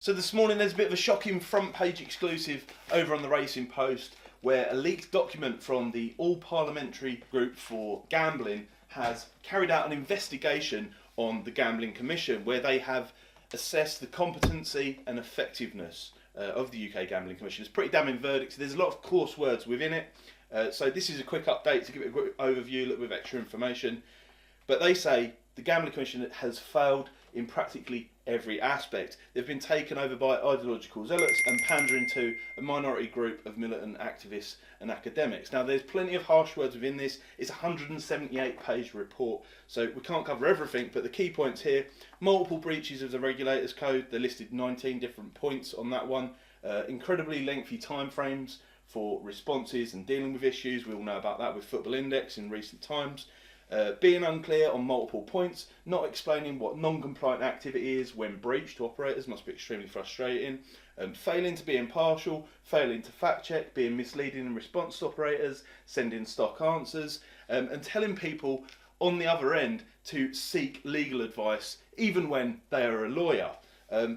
So this morning there's a bit of a shocking front page exclusive over on the Racing Post where a leaked document from the All Parliamentary Group for Gambling has carried out an investigation on the Gambling Commission where they have assessed the competency and effectiveness of the UK Gambling Commission. It's a pretty damning verdict. There's a lot of coarse words within it. So this is a quick update to give it a quick overview, a little bit of extra information. But they say the Gambling Commission has failed in practically every aspect. They've been taken over by ideological zealots and pandering to a minority group of militant activists and academics. Now there's plenty of harsh words within this. It's a 178-page report, so we can't cover everything, but the key points here: multiple breaches of the Regulators Code. They listed 19 different points on that one. Incredibly lengthy timeframes for responses and dealing with issues. We all know about that with Football Index in recent times. Being unclear on multiple points, not explaining what non-compliant activity is when breached to operators must be extremely frustrating. Failing to be impartial, failing to fact check, being misleading in response to operators, sending stock answers, and telling people on the other end to seek legal advice even when they are a lawyer.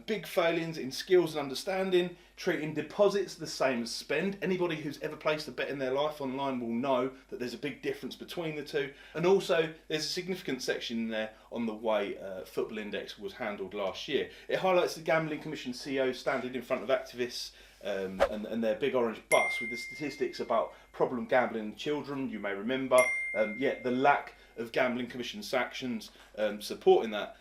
Big failings in skills and understanding, treating deposits the same as spend. Anybody who's ever placed a bet in their life online will know that there's a big difference between the two. And also there's a significant section in there on the way Football Index was handled last year. It highlights the Gambling Commission CEO standing in front of activists and their big orange bus with the statistics about problem gambling in children, you may remember, yet the lack of Gambling Commission sanctions supporting that.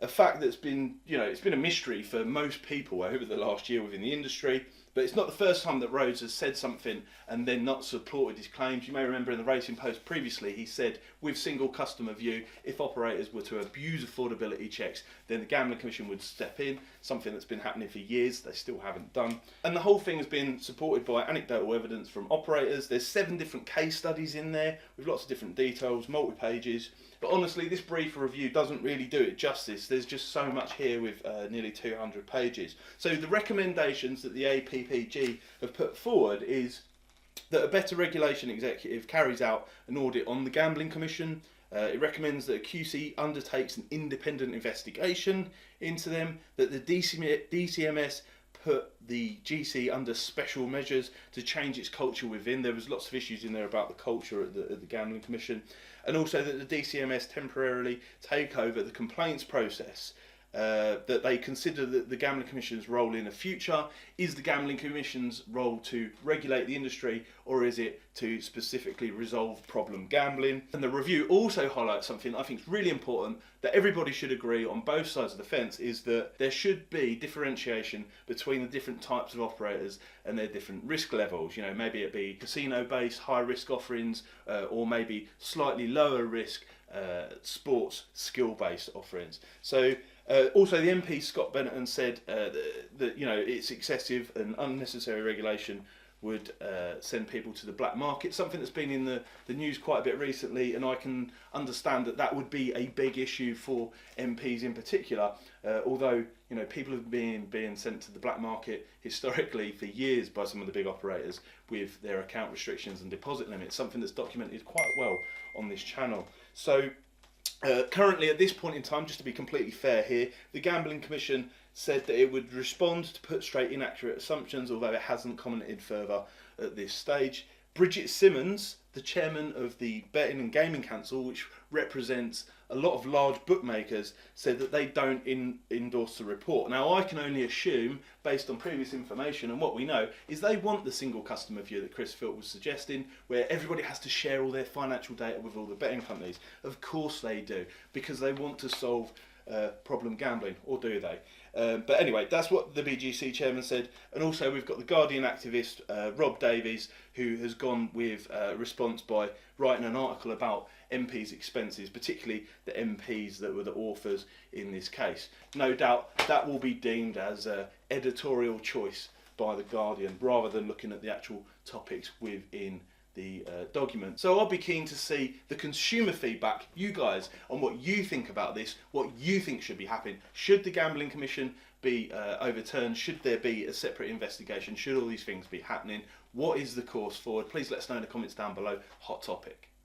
A fact that's been, it's been a mystery for most people over the last year within the industry, but it's not the first time that Rhodes has said something and then not supported his claims. You may remember in the Racing Post previously he said, with single customer view, if operators were to abuse affordability checks, then the Gambling Commission would step in, something that's been happening for years, they still haven't done. And the whole thing has been supported by anecdotal evidence from operators. There's 7 different case studies in there with lots of different details, multi-pages. But honestly, this brief review doesn't really do it justice. There's just so much here with nearly 200 pages. So the recommendations that the APPG have put forward is that a better regulation executive carries out an audit on the Gambling Commission. It recommends that a QC undertakes an independent investigation into them, that the DCMS put the GC under special measures to change its culture within. There was lots of issues in there about the culture at the Gambling Commission, and also that the DCMS temporarily take over the complaints process. That they consider that the Gambling Commission's role in the future is the Gambling Commission's role to regulate the industry, or is it to specifically resolve problem gambling? And the review also highlights something I think is really important that everybody should agree on both sides of the fence, is that there should be differentiation between the different types of operators and their different risk levels. Maybe it be casino-based high risk offerings, or maybe slightly lower risk sports skill-based offerings. So also the MP Scott Benetton said that it's excessive and unnecessary regulation would send people to the black market, something that's been in the news quite a bit recently, and I can understand that would be a big issue for MPs in particular, although people have been being sent to the black market historically for years by some of the big operators with their account restrictions and deposit limits, something that's documented quite well on this channel. So currently at this point in time, just to be completely fair here, the Gambling Commission said that it would respond to put straight inaccurate assumptions, although it hasn't commented further at this stage. Bridget Simmons, the chairman of the Betting and Gaming Council, which represents a lot of large bookmakers, said that they don't endorse the report. Now I can only assume, based on previous information and what we know, is they want the single customer view that Chris Philp was suggesting, where everybody has to share all their financial data with all the betting companies. Of course they do, because they want to solve problem gambling, or do they? But anyway, that's what the BGC chairman said. And also we've got the Guardian activist Rob Davies, who has gone with a response by writing an article about MPs' expenses, particularly the MPs that were the authors in this case. No doubt that will be deemed as editorial choice by the Guardian, rather than looking at the actual topics within the document. So I'll be keen to see the consumer feedback, you guys, on what you think about this, what you think should be happening. Should the Gambling Commission be overturned? Should there be a separate investigation? Should all these things be happening? What is the course forward? Please let us know in the comments down below. Hot topic.